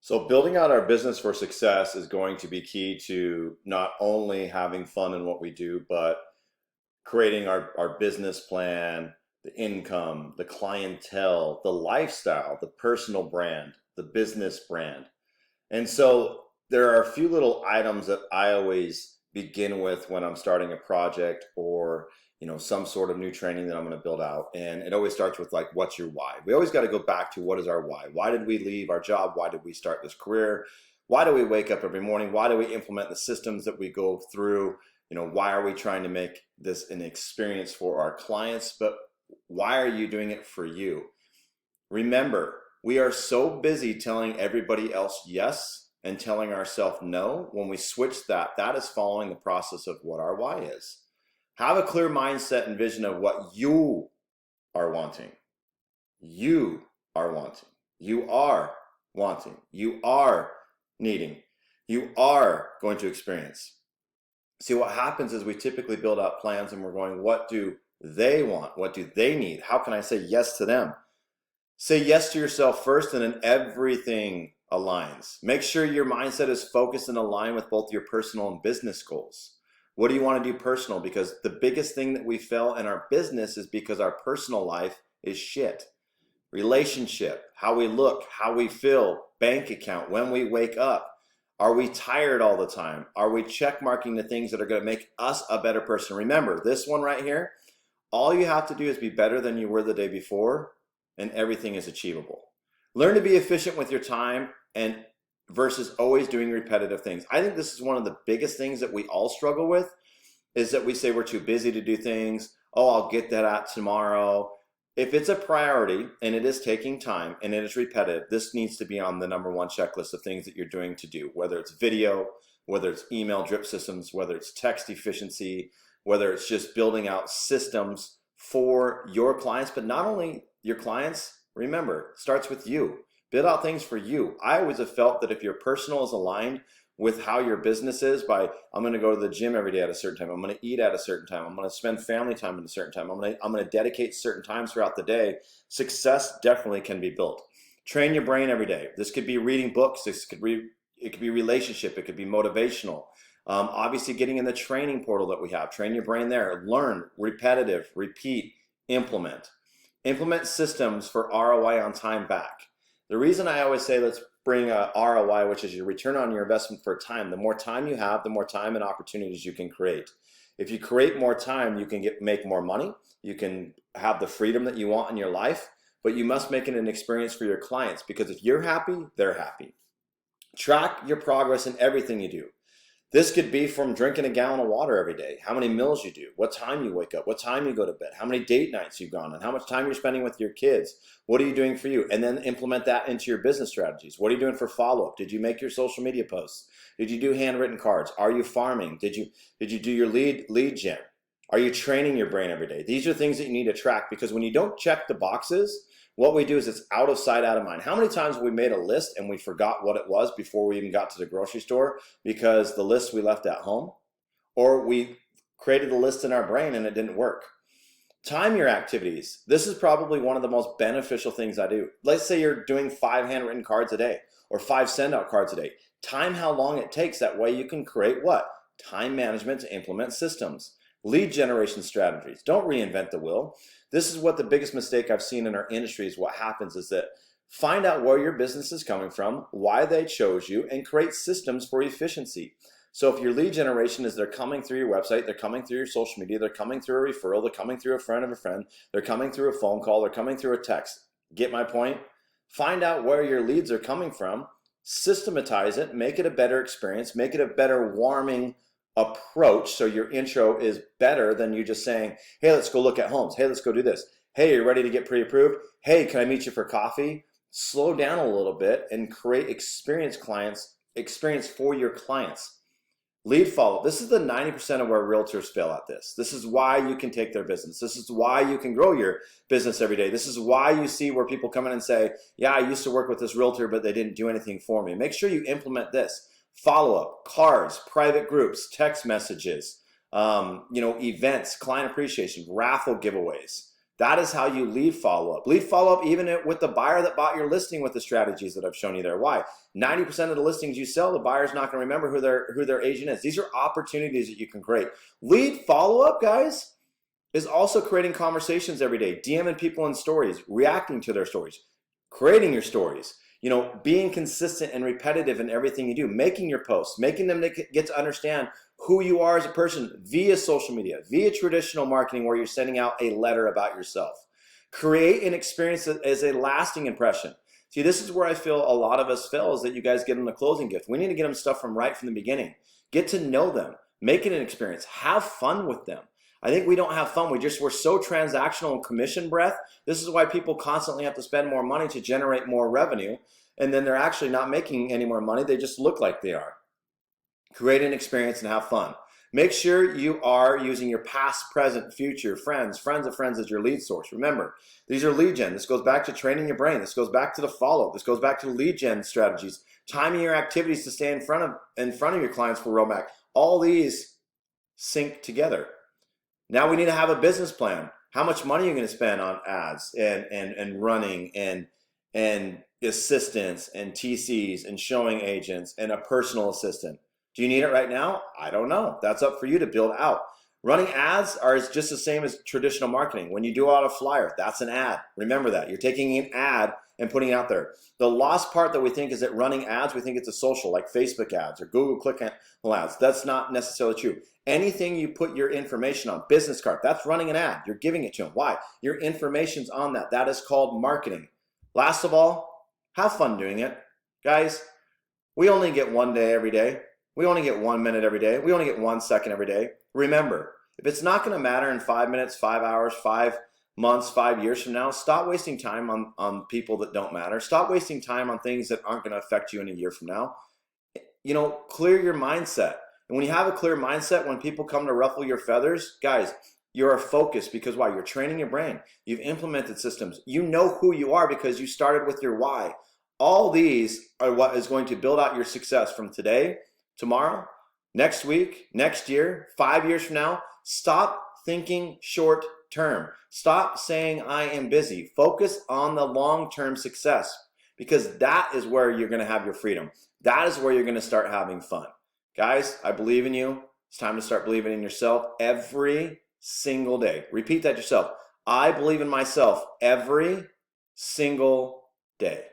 So building out our business for success is going to be key to not only having fun in what we do, but creating our business plan, the income, the clientele, the lifestyle, the personal brand, the business brand. And so there are a few little items that I always begin with when I'm starting a project or some sort of new training that I'm going to build out. And it always starts with like, what's your why? We always got to go back to what is our why? Why did we leave our job? Why did we start this career? Why do we wake up every morning? Why do we implement the systems that we go through? Why are we trying to make this an experience for our clients? But why are you doing it for you? Remember, we are so busy telling everybody else yes and telling ourselves no. When we switch that, that is following the process of what our why is. Have a clear mindset and vision of what you are wanting. You are wanting. You are wanting. You are needing. You are going to experience. See, what happens is we typically build out plans and we're going, what do they want? What do they need? How can I say yes to them? Say yes to yourself first, and then everything aligns. Make sure your mindset is focused and aligned with both your personal and business goals. What do you want to do personal? Because the biggest thing that we fail in our business is because our personal life is shit. Relationship, how we look, how we feel, bank account, when we wake up. Are we tired all the time? Are we check marking the things that are going to make us a better person? Remember, this one right here, all you have to do is be better than you were the day before, and everything is achievable. Learn to be efficient with your time and versus always doing repetitive things. I think this is one of the biggest things that we all struggle with, is that we say we're too busy to do things. Oh, I'll get that out tomorrow. If it's a priority and it is taking time and it is repetitive, this needs to be on the number one checklist of things that you're doing to do, whether it's video, whether it's email drip systems, whether it's text efficiency, whether it's just building out systems for your clients, but not only your clients. Remember, it starts with you. Build out things for you. I always have felt that if your personal is aligned with how your business is, by I'm going to go to the gym every day at a certain time, I'm going to eat at a certain time, I'm going to spend family time at a certain time, I'm going to dedicate certain times throughout the day, success definitely can be built. Train your brain every day. This could be reading books, it could be relationship, it could be motivational. Obviously getting in the training portal that we have, train your brain there, learn, repetitive, repeat, implement. Implement systems for ROI on time back. The reason I always say let's bring a ROI, which is your return on your investment for time. The more time you have, the more time and opportunities you can create. If you create more time, you can make more money. You can have the freedom that you want in your life, but you must make it an experience for your clients, because if you're happy, they're happy. Track your progress in everything you do. This could be from drinking a gallon of water every day, how many meals you do, what time you wake up, what time you go to bed, how many date nights you've gone on, how much time you're spending with your kids, what are you doing for you, and then implement that into your business strategies. What are you doing for follow-up? Did you make your social media posts? Did you do handwritten cards? Are you farming? Did you do your lead gen? Are you training your brain every day? These are things that you need to track, because when you don't check the boxes, what we do is it's out of sight, out of mind. How many times have we made a list and we forgot what it was before we even got to the grocery store because the list we left at home? Or we created a list in our brain and it didn't work. Time your activities. This is probably one of the most beneficial things I do. Let's say you're doing 5 handwritten cards a day or 5 send out cards a day. Time how long it takes. That way you can create what? Time management to implement systems. Lead generation strategies. Don't reinvent the wheel. This is what the biggest mistake I've seen in our industry is. What happens is that find out where your business is coming from, why they chose you, and create systems for efficiency. So if your lead generation is they're coming through your website, they're coming through your social media, they're coming through a referral, they're coming through a friend of a friend, they're coming through a phone call, they're coming through a text. Get my point? Find out where your leads are coming from, systematize it, make it a better experience, make it a better warming approach, so your intro is better than you just saying, hey, let's go look at homes, hey, let's go do this, hey, you're ready to get pre-approved, hey, can I meet you for coffee? Slow down a little bit and create experience for your clients. Lead follow. This is the 90% of where realtors fail at this. This is why you can take their business. This is why you can grow your business every day. This is why you see where people come in and say, yeah, I used to work with this realtor, but they didn't do anything for me. Make sure you implement this. Follow-up, cards, private groups, text messages, events, client appreciation, raffle giveaways. That is how you lead follow-up. Lead follow-up even with the buyer that bought your listing with the strategies that I've shown you there. Why? 90% of the listings you sell, the buyer's not going to remember who their agent is. These are opportunities that you can create. Lead follow-up, guys, is also creating conversations every day, DMing people in stories, reacting to their stories, creating your stories, being consistent and repetitive in everything you do, making your posts, making them get to understand who you are as a person via social media, via traditional marketing where you're sending out a letter about yourself. Create an experience that is a lasting impression. See, this is where I feel a lot of us fail, is that you guys get them the closing gift. We need to get them stuff from the beginning. Get to know them, make it an experience, have fun with them. I think we don't have fun. We're so transactional and commission breath. This is why people constantly have to spend more money to generate more revenue, and then they're actually not making any more money. They just look like they are. Create an experience and have fun. Make sure you are using your past, present, future, friends of friends as your lead source. Remember, these are lead gen. This goes back to training your brain. This goes back to the follow-up. This goes back to lead gen strategies, timing your activities to stay in front of your clients for rollback. All these sync together. Now we need to have a business plan. How much money are you going to spend on ads and running and assistants and TCs and showing agents and a personal assistant? Do you need it right now? I don't know. That's up for you to build out. Running ads is just the same as traditional marketing. When you do out a flyer, that's an ad. Remember that. You're taking an ad and putting it out there. The lost part that we think is that running ads, we think it's a social, like Facebook ads or Google Click ads. That's not necessarily true. Anything you put your information on, business card, that's running an ad. You're giving it to them. Why? Your information's on that. That is called marketing. Last of all, have fun doing it. Guys, we only get one day every day. We only get 1 minute every day. We only get 1 second every day. Remember, if it's not going to matter in 5 minutes, 5 hours, 5 months, 5 years from now, stop wasting time on people that don't matter. Stop wasting time on things that aren't going to affect you in a year from now. Clear your mindset. And when you have a clear mindset, when people come to ruffle your feathers, guys, you're focused because why? You're training your brain. You've implemented systems. You know who you are because you started with your why. All these are what is going to build out your success from today, tomorrow, next week, next year, 5 years from now. Stop thinking short term. Stop saying I am busy. Focus on the long-term success, because that is where you're going to have your freedom. That is where you're going to start having fun. Guys, I believe in you. It's time to start believing in yourself every single day. Repeat that yourself. I believe in myself every single day.